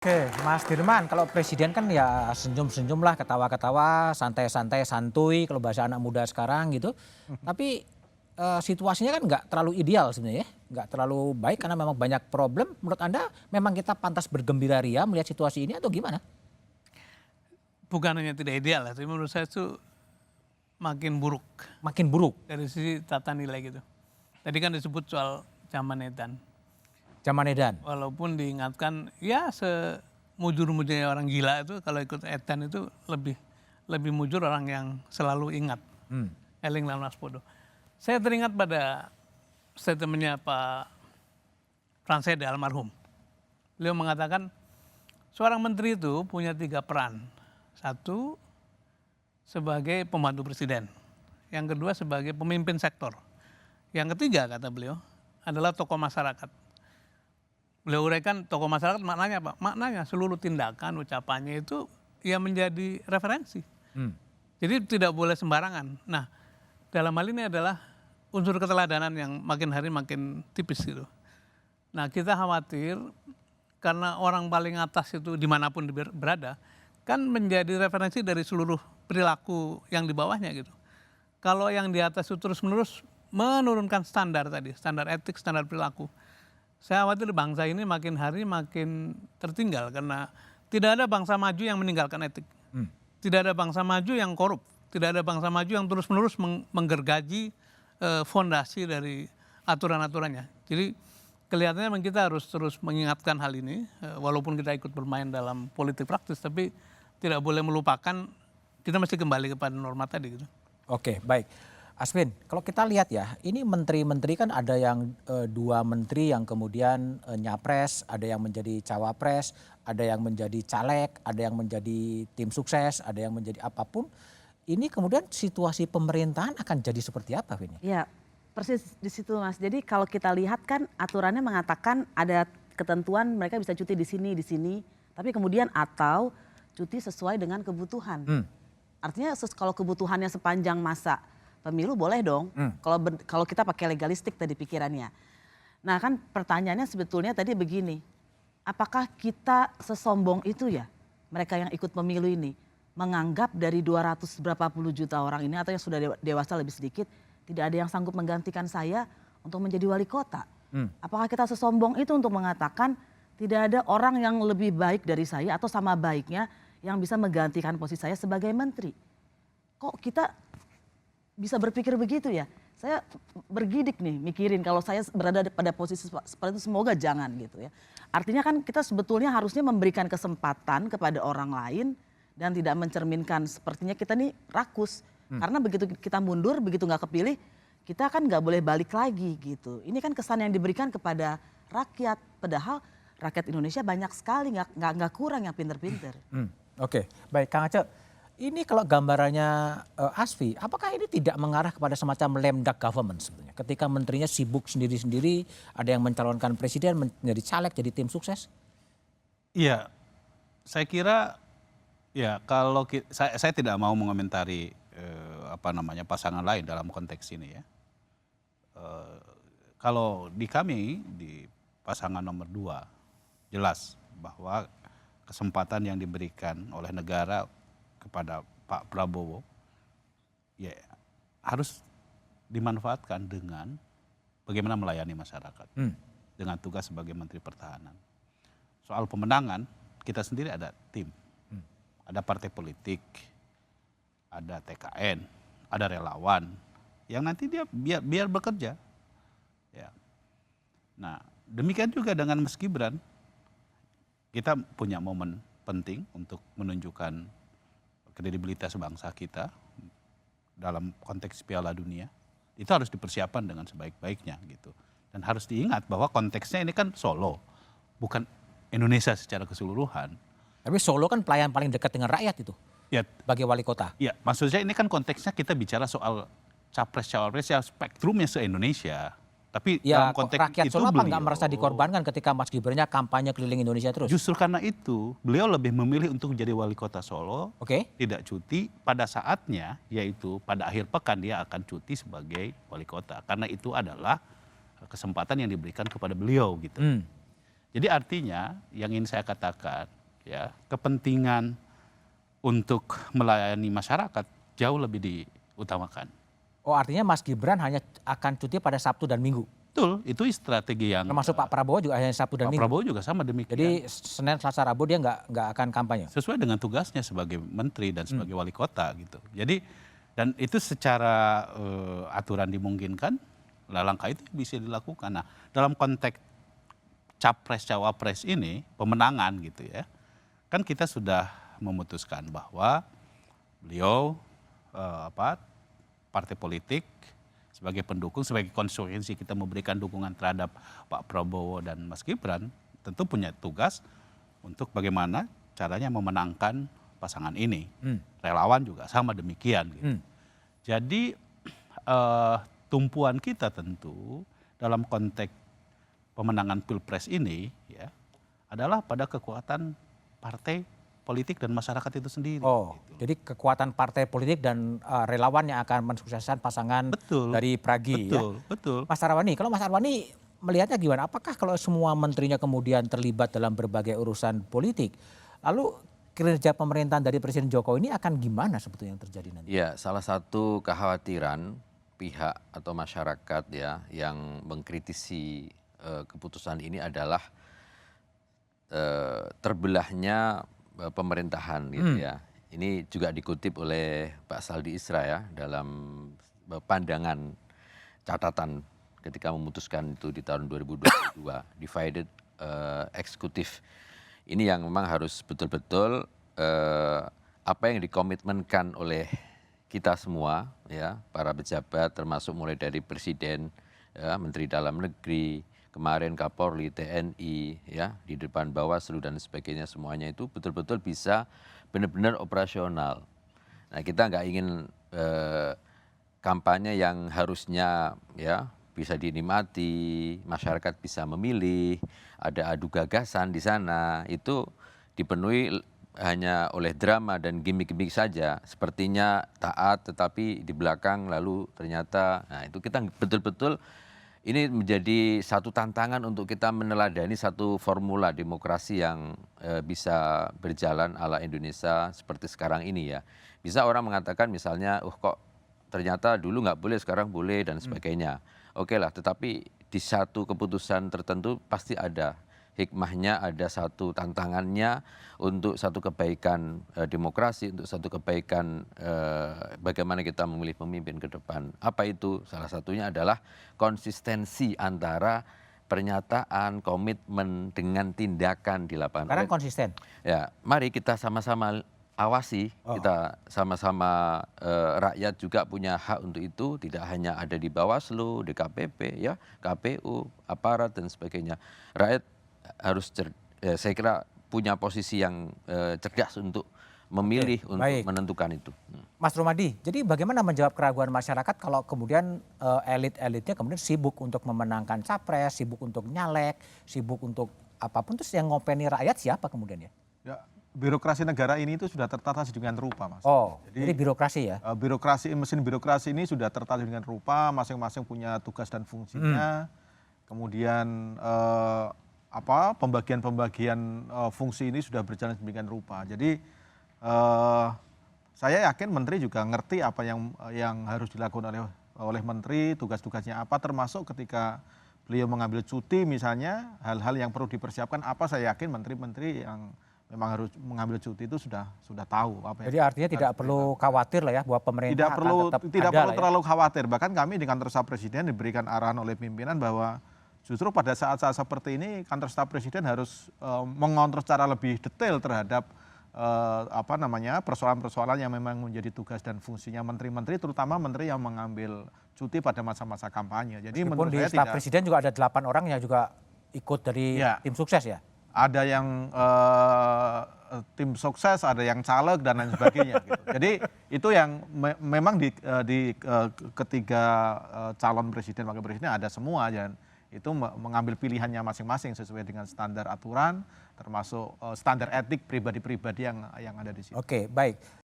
Oke, Mas Dirman, kalau presiden kan ya senyum-senyum lah, ketawa-ketawa, santai-santai, santuy kalau bahasa anak muda sekarang gitu. Tapi situasinya kan nggak terlalu ideal sebenarnya, ya. Nggak terlalu baik karena memang banyak problem. Menurut Anda memang kita pantas bergembira ria melihat situasi ini atau gimana? Bukan hanya tidak ideal ya, tapi menurut saya itu makin buruk Makin buruk dari sisi tata nilai gitu. Tadi kan disebut soal zaman edan. zaman edan. Walaupun diingatkan ya semujur-mujurnya orang gila itu kalau ikut edan itu lebih mujur orang yang selalu ingat. Hmm. Eling lan waspada. Saya teringat pada statementnya Pak Pransede almarhum. Beliau mengatakan seorang menteri itu punya 3 peran. Satu, sebagai pembantu presiden. Yang kedua sebagai pemimpin sektor. Yang ketiga kata beliau adalah tokoh masyarakat. Beliau uraikan tokoh masyarakat maknanya apa? Maknanya seluruh tindakan, ucapannya itu ya menjadi referensi. Hmm. Jadi tidak boleh sembarangan. Nah, dalam hal ini adalah unsur keteladanan yang makin hari makin tipis gitu. Nah, kita khawatir karena orang paling atas itu dimanapun berada, kan menjadi referensi dari seluruh perilaku yang di bawahnya gitu. Kalau yang di atas itu terus-menerus menurunkan standar tadi, standar etik, standar perilaku. Saya khawatir bangsa ini makin hari makin tertinggal karena tidak ada bangsa maju yang meninggalkan etik. Tidak ada bangsa maju yang korup. Tidak ada bangsa maju yang terus-menerus menggergaji fondasi dari aturan-aturannya. Jadi kelihatannya memang kita harus terus mengingatkan hal ini, walaupun kita ikut bermain dalam politik praktis, tapi tidak boleh melupakan kita mesti kembali kepada norma tadi gitu. Oke, baik. Aswin, kalau kita lihat ya, ini menteri-menteri kan ada yang 2 menteri yang kemudian nyapres, ada yang menjadi cawapres, ada yang menjadi caleg, ada yang menjadi tim sukses, ada yang menjadi apapun. Ini kemudian situasi pemerintahan akan jadi seperti apa, Vin? Ya, persis di situ Mas. Jadi kalau kita lihat kan aturannya mengatakan ada ketentuan mereka bisa cuti di sini, tapi kemudian atau cuti sesuai dengan kebutuhan. Artinya kalau kebutuhannya sepanjang masa pemilu boleh dong. Kalau kita pakai legalistik tadi pikirannya. Nah kan pertanyaannya sebetulnya tadi begini, apakah kita sesombong itu ya mereka yang ikut pemilu ini menganggap dari 200 berapa puluh juta orang ini atau yang sudah dewasa lebih sedikit tidak ada yang sanggup menggantikan saya untuk menjadi wali kota. Apakah kita sesombong itu untuk mengatakan tidak ada orang yang lebih baik dari saya atau sama baiknya yang bisa menggantikan posisi saya sebagai menteri. Kok kita bisa berpikir begitu ya? Saya bergidik nih mikirin kalau saya berada pada posisi seperti itu semoga jangan gitu ya. Artinya kan kita sebetulnya harusnya memberikan kesempatan kepada orang lain dan tidak mencerminkan sepertinya kita nih rakus. Karena begitu kita mundur, begitu nggak kepilih, kita kan nggak boleh balik lagi gitu. Ini kan kesan yang diberikan kepada rakyat, padahal rakyat Indonesia banyak sekali, nggak kurang yang pinter-pinter. Oke, baik Kang Aceh. Ini kalau gambarannya Asfi, apakah ini tidak mengarah kepada semacam lame duck government sebenarnya? Ketika menterinya sibuk sendiri-sendiri, ada yang mencalonkan presiden, menjadi caleg, jadi tim sukses? Iya, saya kira ya kalau saya tidak mau mengomentari pasangan lain dalam konteks ini ya. Kalau di kami di pasangan nomor 2 jelas bahwa kesempatan yang diberikan oleh negara kepada Pak Prabowo ya harus dimanfaatkan dengan bagaimana melayani masyarakat dengan tugas sebagai Menteri Pertahanan. Soal pemenangan kita sendiri ada tim, ada partai politik, ada TKN, ada relawan yang nanti dia biar bekerja. Ya. Nah demikian juga dengan Mas Gibran, kita punya momen penting untuk menunjukkan kredibilitas bangsa kita dalam konteks Piala Dunia. Itu harus dipersiapkan dengan sebaik-baiknya gitu. Dan harus diingat bahwa konteksnya ini kan Solo, bukan Indonesia secara keseluruhan. Tapi Solo kan pelayan paling dekat dengan rakyat itu, Ya, sebagai wali kota. ya maksudnya ini kan konteksnya kita bicara soal capres-cawapres yang spektrumnya se-Indonesia. Tapi Ya dalam konteks rakyat itu Solo apa nggak beliau merasa dikorbankan ketika Mas Gibrannya kampanye keliling Indonesia terus? justru karena itu beliau lebih memilih untuk jadi wali kota Solo, Oke. tidak cuti pada saatnya, yaitu pada akhir pekan dia akan cuti sebagai wali kota. Karena itu adalah kesempatan yang diberikan kepada beliau gitu. Jadi artinya yang ingin saya katakan ya, kepentingan untuk melayani masyarakat jauh lebih diutamakan. Oh artinya Mas Gibran hanya akan cuti pada Sabtu dan Minggu? Betul, itu strategi yang Termasuk Pak Prabowo juga hanya Sabtu dan Pak Minggu? Prabowo juga sama demikian. Jadi Senin, Selasa, Rabu dia nggak akan kampanye? Sesuai dengan tugasnya sebagai menteri dan sebagai wali kota gitu. Jadi dan itu secara aturan dimungkinkan, langkah itu bisa dilakukan. Nah dalam konteks capres cawapres ini pemenangan gitu ya, kan kita sudah memutuskan bahwa beliau partai politik sebagai pendukung, sebagai konsekuensi kita memberikan dukungan terhadap Pak Prabowo dan Mas Gibran, tentu punya tugas untuk bagaimana caranya memenangkan pasangan ini. Relawan juga sama demikian. Gitu. Jadi tumpuan kita tentu dalam konteks pemenangan Pilpres ini ya adalah pada kekuatan partai politik dan masyarakat itu sendiri. Oh, gitu. jadi kekuatan partai politik dan relawan yang akan mensukseskan pasangan dari Pragi betul, ya. Betul. Mas Arwani, kalau Mas Arwani melihatnya gimana? Apakah kalau semua menterinya kemudian terlibat dalam berbagai urusan politik, lalu kinerja pemerintahan dari Presiden Jokowi ini akan gimana sebetulnya yang terjadi nanti? Ya, salah satu kekhawatiran pihak atau masyarakat ya yang mengkritisi keputusan ini adalah terbelahnya pemerintahan gitu ya. Ini juga dikutip oleh Pak Saldi Isra ya dalam pandangan catatan ketika memutuskan itu di tahun 2022 divided executive. Ini yang memang harus betul-betul apa yang dikomitmenkan oleh kita semua ya, para pejabat termasuk mulai dari presiden, ya, menteri dalam negeri, kemarin Kapolri, TNI, ya, di depan Bawaslu dan sebagainya semuanya itu betul-betul bisa benar-benar operasional. Nah kita nggak ingin kampanye yang harusnya ya bisa dinikmati, masyarakat bisa memilih, ada adu gagasan di sana, itu dipenuhi hanya oleh drama dan gimmick-gimmick saja. Sepertinya taat tetapi di belakang lalu ternyata, nah itu kita betul-betul ini menjadi satu tantangan untuk kita meneladani satu formula demokrasi yang bisa berjalan ala Indonesia seperti sekarang ini ya. Bisa orang mengatakan misalnya, kok ternyata dulu nggak boleh sekarang boleh dan sebagainya. Oke lah, tetapi di satu keputusan tertentu pasti ada hikmahnya, ada satu tantangannya untuk satu kebaikan demokrasi, untuk satu kebaikan bagaimana kita memilih pemimpin ke depan. Apa itu? Salah satunya adalah konsistensi antara pernyataan, komitmen dengan tindakan di lapangan. Sekarang konsisten? Ya, mari kita sama-sama awasi, kita sama-sama rakyat juga punya hak untuk itu, tidak hanya ada di Bawaslu, DKPP, ya, KPU, aparat dan sebagainya. Rakyat harus saya kira punya posisi yang cerdas untuk memilih untuk menentukan itu. Mas Rumadi, jadi bagaimana menjawab keraguan masyarakat kalau kemudian elit-elitnya kemudian sibuk untuk memenangkan capres, sibuk untuk nyalek, sibuk untuk apapun, terus yang ngopeni rakyat siapa kemudian ya? Ya, birokrasi negara ini itu sudah tertata sedemikian rupa, Mas. Oh, jadi birokrasi ya? Mesin birokrasi ini sudah tertata sedemikian rupa, masing-masing punya tugas dan fungsinya. Kemudian pembagian fungsi ini sudah berjalan sedemikian rupa. Jadi saya yakin menteri juga ngerti apa yang harus dilakukan oleh menteri, tugas-tugasnya apa, termasuk ketika beliau mengambil cuti misalnya, hal-hal yang perlu dipersiapkan apa, saya yakin menteri-menteri yang memang harus mengambil cuti itu sudah tahu apa. Jadi artinya tidak perlu khawatir lah ya bahwa pemerintah tidak perlu terlalu khawatir. Bahkan kami di kantor staf presiden diberikan arahan oleh pimpinan bahwa justru pada saat-saat seperti ini kantor staf presiden harus mengontrol secara lebih detail terhadap persoalan-persoalan yang memang menjadi tugas dan fungsinya menteri-menteri, terutama menteri yang mengambil cuti pada masa-masa kampanye. Jadi meskipun di staf presiden juga ada 8 orang yang juga ikut dari tim sukses ya? Ada yang tim sukses, ada yang caleg dan lain sebagainya. Gitu. Jadi itu yang memang di ketiga calon presiden, wakil presiden ada semua, dan itu mengambil pilihannya masing-masing sesuai dengan standar aturan, termasuk standar etik pribadi-pribadi yang ada di situ. Oke, baik.